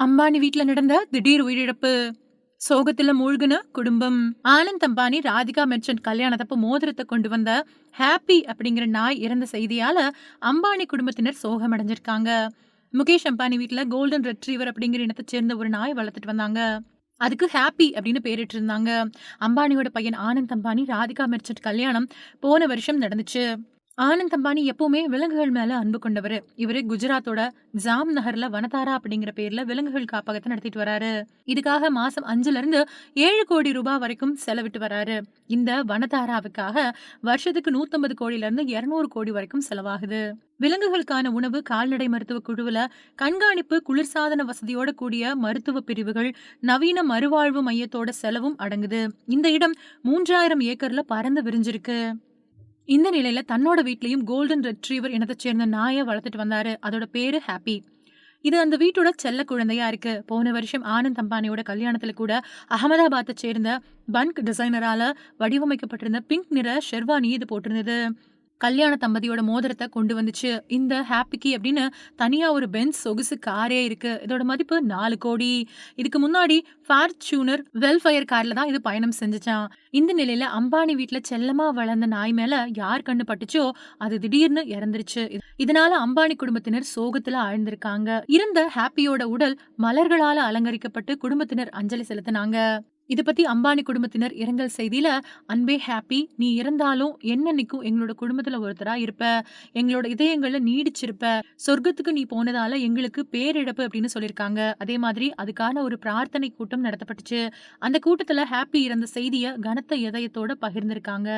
அம்பானி வீட்ல நடந்த திடீர் உயிரிழப்பு. சோகத்துல மூழ்குன குடும்பம். ஆனந்த் அம்பானி, ராதிகா மெர்ச்சன்ட் கல்யாணத்தப்ப மோதிரத்த கொண்டு வந்த ஹாப்பி அப்படிங்கிற நாய் இறந்த செய்தியால அம்பானி குடும்பத்தினர் சோகமடைஞ்சிருக்காங்க. முகேஷ் அம்பானி வீட்ல கோல்டன் ரெட்ரீவர் அப்படிங்கிற இனத்தை சேர்ந்த ஒரு நாய் வளர்த்துட்டு வந்தாங்க. அதுக்கு ஹாப்பி அப்படின்னு பேரிட்டு இருந்தாங்க. அம்பானியோட பையன் ஆனந்த் அம்பானி, ராதிகா மெர்ச்சன்ட் கல்யாணம் போன வருஷம் நடந்துச்சு. ஆனந்த் அம்பானி எப்பவுமே விலங்குகள் மேல அன்பு கொண்டவரு. இவரு குஜராத்தோட ஜாம் நகர்ல வனதாரா அப்படிங்கிற பேர்ல விலங்குகள் காப்பகத்தை நடத்திட்டு வராரு. இதுக்காக மாசம் 5ல இருந்து 7 கோடி ரூபாய் வரைக்கும் செலவிட்டு வராரு. இந்த வனதாராவுக்காக வருஷத்துக்கு 150 கோடியில இருந்து 200 கோடி வரைக்கும் செலவாகுது. விலங்குகளுக்கான உணவு, கால்நடை மருத்துவ குழுவுல கண்காணிப்பு, குளிர்சாதன வசதியோட கூடிய மருத்துவ பிரிவுகள், நவீன மறுவாழ்வு மையத்தோட செலவும் அடங்குது. இந்த இடம் 3000 ஏக்கர்ல பறந்து விரிஞ்சிருக்கு. இந்த நிலையில தன்னோட வீட்லயும் கோல்டன் ரெட்ரீவர் இனத்தை சேர்ந்த நாயை வளர்த்துட்டு வந்தாரு. அதோட பேரு ஹாப்பி. இது அந்த வீட்டோட செல்ல குழந்தையா இருக்கு. போன வருஷம் ஆனந்த் அம்பானியோட கல்யாணத்துல கூட அகமதாபாத்தை சேர்ந்த பன்க் டிசைனரால வடிவமைக்கப்பட்டிருந்த பிங்க் நிற ஷெர்வானி இது போட்டிருந்தது. கல்யாண தம்பதியோட மோதிரத்தை கொண்டு வந்துச்சு. இந்த ஹாப்பிக்கு அப்படின்னு தனியா ஒரு பென்ஸ் சொகுசு காரே இருக்கு. இதோட மதிப்பு 4 கோடி. இதுக்கு முன்னாடி ஃபார்ச்சூனர் வெல்ஃபயர் கார்ல தான் இது பயணம் செஞ்சுச்சான். இந்த நிலையில அம்பானி வீட்ல செல்லமா வளர்ந்த நாய் மேல யார் கண்ணு பட்டுச்சோ அது திடீர்னு இறந்துருச்சு. இதனால அம்பானி குடும்பத்தினர் சோகத்துல ஆழ்ந்திருக்காங்க. இருந்த ஹாப்பியோட உடல் மலர்களால அலங்கரிக்கப்பட்டு குடும்பத்தினர் அஞ்சலி செலுத்தினாங்க. இத பத்தி அம்பானி குடும்பத்தினர் இரங்கல் செய்தியில, "அன்பே ஹாப்பி, நீ இறந்தாலும் என்னன்னைக்கும் எங்களோட குடும்பத்துல ஒருத்தரா இருப்ப. எங்களோட இதயங்கள்ல நீடிச்சிருப்ப. சொர்க்கத்துக்கு நீ போனதால எங்களுக்கு பேரிழப்பு" அப்படின்னு சொல்லியிருக்காங்க. அதே மாதிரி அதுக்கான ஒரு பிரார்த்தனை கூட்டம் நடத்தப்பட்டுச்சு. அந்த கூட்டத்துல ஹாப்பி இறந்த செய்திய கனத்த இதயத்தோட பகிர்ந்திருக்காங்க.